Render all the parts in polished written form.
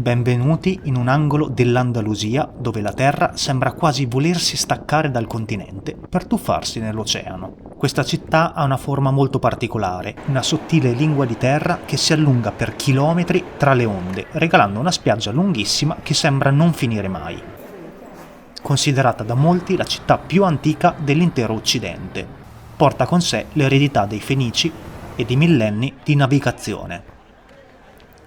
Benvenuti in un angolo dell'Andalusia dove la terra sembra quasi volersi staccare dal continente per tuffarsi nell'oceano. Questa città ha una forma molto particolare, una sottile lingua di terra che si allunga per chilometri tra le onde, regalando una spiaggia lunghissima che sembra non finire mai. Considerata da molti la città più antica dell'intero Occidente, porta con sé l'eredità dei Fenici e di millenni di navigazione.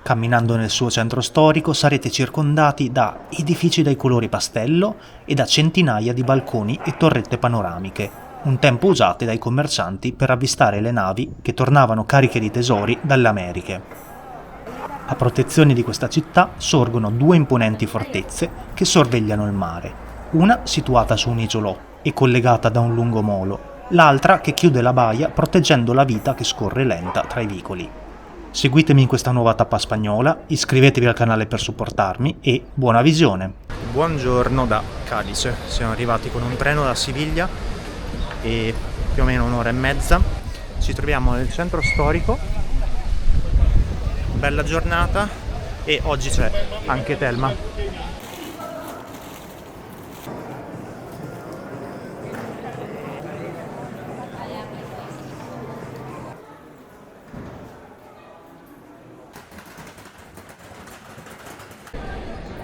Camminando nel suo centro storico sarete circondati da edifici dai colori pastello e da centinaia di balconi e torrette panoramiche, un tempo usate dai commercianti per avvistare le navi che tornavano cariche di tesori dalle Americhe. A protezione di questa città sorgono due imponenti fortezze che sorvegliano il mare, una situata su un isolò e collegata da un lungo molo, l'altra che chiude la baia proteggendo la vita che scorre lenta tra i vicoli. Seguitemi in questa nuova tappa spagnola, iscrivetevi al canale per supportarmi e buona visione! Buongiorno da Cadice, siamo arrivati con un treno da Siviglia e più o meno un'ora e mezza. Ci troviamo nel centro storico, bella giornata e oggi c'è anche Telma.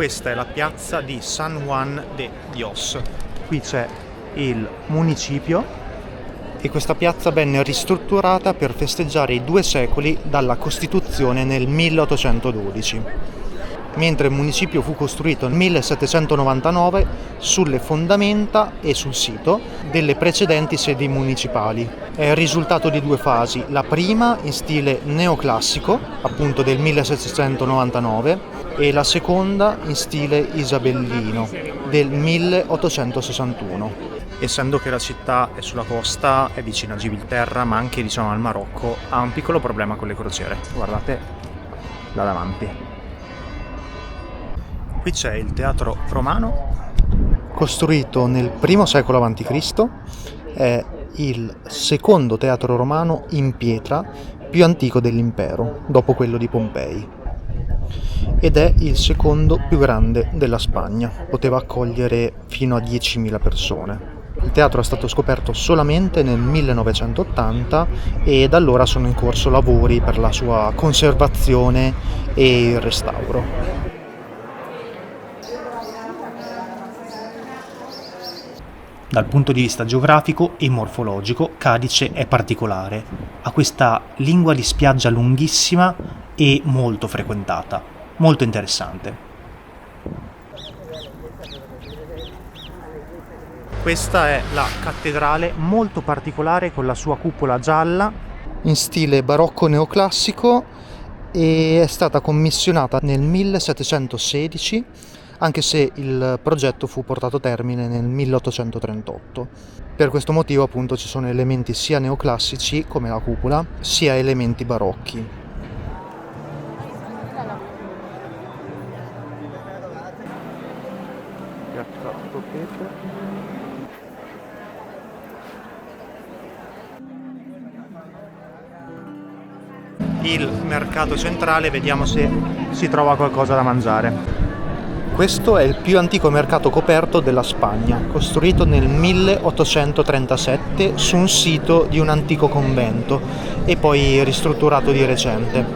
Questa è la piazza di San Juan de Dios. Qui c'è il municipio e questa piazza venne ristrutturata per festeggiare i 2 secoli dalla Costituzione nel 1812, mentre il municipio fu costruito nel 1799 sulle fondamenta e sul sito delle precedenti sedi municipali. È il risultato di 2 fasi, la prima in stile neoclassico, appunto del 1799, e la seconda in stile isabellino del 1861. Essendo che la città è sulla costa, è vicina a Gibilterra, ma anche al Marocco, ha un piccolo problema con le crociere. Guardate là davanti. Qui c'è il teatro romano, costruito nel I secolo a.C., è il secondo teatro romano in pietra più antico dell'impero, dopo quello di Pompei. Ed è il secondo più grande della Spagna, poteva accogliere fino a 10.000 persone. Il teatro è stato scoperto solamente nel 1980 e da allora sono in corso lavori per la sua conservazione e il restauro. Dal punto di vista geografico e morfologico, Cadice è particolare. Ha questa lingua di spiaggia lunghissima e molto frequentata, molto interessante. Questa è la cattedrale molto particolare con la sua cupola gialla in stile barocco neoclassico e è stata commissionata nel 1716, anche se il progetto fu portato a termine nel 1838. Per questo motivo appunto ci sono elementi sia neoclassici come la cupola, sia elementi barocchi. Il mercato centrale, vediamo se si trova qualcosa da mangiare. Questo è il più antico mercato coperto della Spagna, costruito nel 1837 su un sito di un antico convento e poi ristrutturato di recente.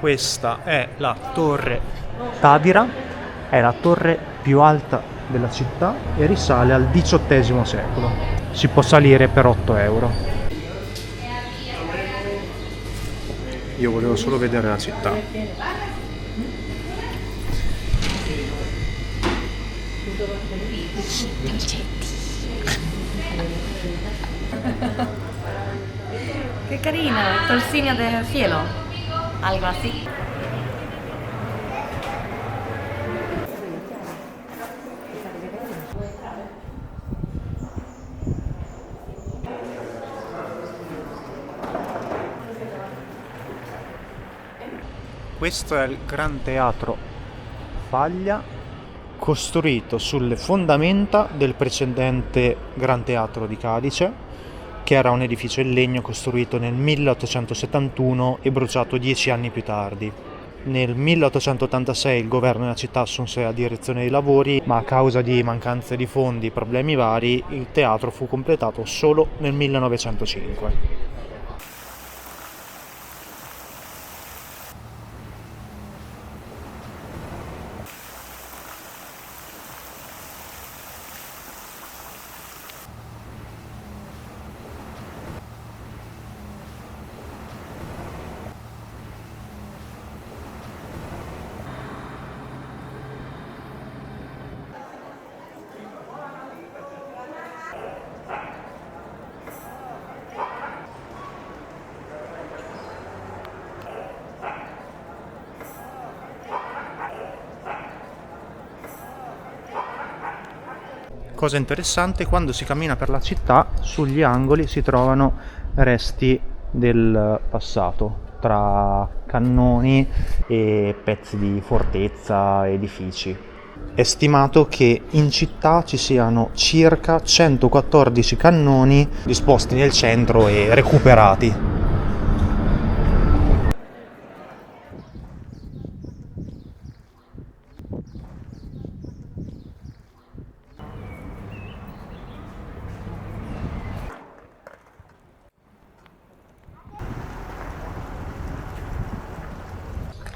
Questa è la torre Tavira, è la torre più alta della città e risale al XVIII secolo. Si può salire per 8 euro. Io volevo solo vedere la città. Che carino, Torcina del cielo, algo así. Questo è il Gran Teatro Falla, costruito sulle fondamenta del precedente Gran Teatro di Cadice, che era un edificio in legno costruito nel 1871 e bruciato 10 anni più tardi. Nel 1886 il governo della città assunse la direzione dei lavori, ma a causa di mancanze di fondi e problemi vari, il teatro fu completato solo nel 1905. Cosa interessante, quando si cammina per la città, sugli angoli si trovano resti del passato, tra cannoni e pezzi di fortezza, edifici. È stimato che in città ci siano circa 114 cannoni disposti nel centro e recuperati.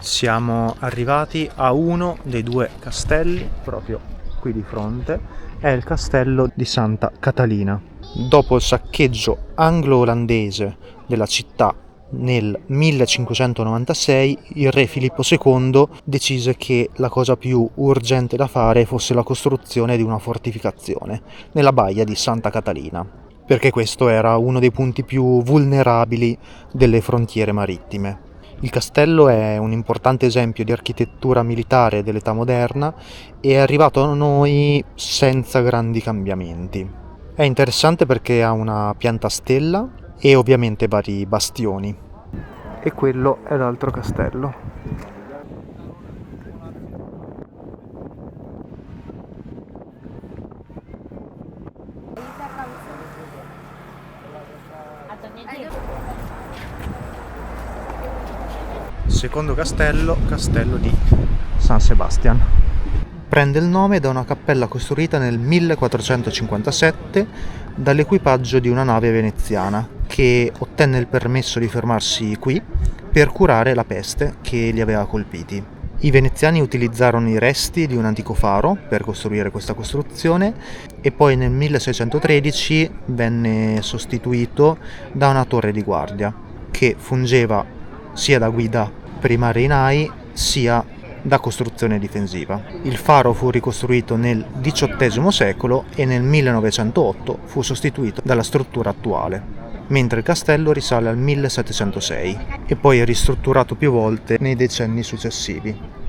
Siamo arrivati a uno dei due castelli, proprio qui di fronte, è il castello di Santa Catalina. Dopo il saccheggio anglo-olandese della città nel 1596, il re Filippo II decise che la cosa più urgente da fare fosse la costruzione di una fortificazione nella baia di Santa Catalina, perché questo era uno dei punti più vulnerabili delle frontiere marittime. Il castello è un importante esempio di architettura militare dell'età moderna e è arrivato a noi senza grandi cambiamenti. È interessante perché ha una pianta a stella e ovviamente vari bastioni. E quello è l'altro castello. Secondo castello, castello di San Sebastian. Prende il nome da una cappella costruita nel 1457 dall'equipaggio di una nave veneziana che ottenne il permesso di fermarsi qui per curare la peste che li aveva colpiti. I veneziani utilizzarono i resti di un antico faro per costruire questa costruzione e poi nel 1613 venne sostituito da una torre di guardia che fungeva sia da guida per i marinai sia da costruzione difensiva. Il faro fu ricostruito nel XVIII secolo e nel 1908 fu sostituito dalla struttura attuale, mentre il castello risale al 1706 e poi è ristrutturato più volte nei decenni successivi.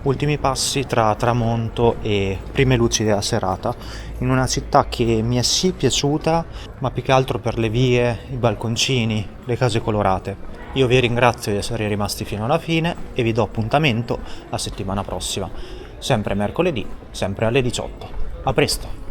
Ultimi passi tra tramonto e prime luci della serata, in una città che mi è sì piaciuta, ma più che altro per le vie, i balconcini, le case colorate. Io vi ringrazio di essere rimasti fino alla fine e vi do appuntamento la settimana prossima, sempre mercoledì, sempre alle 18. A presto!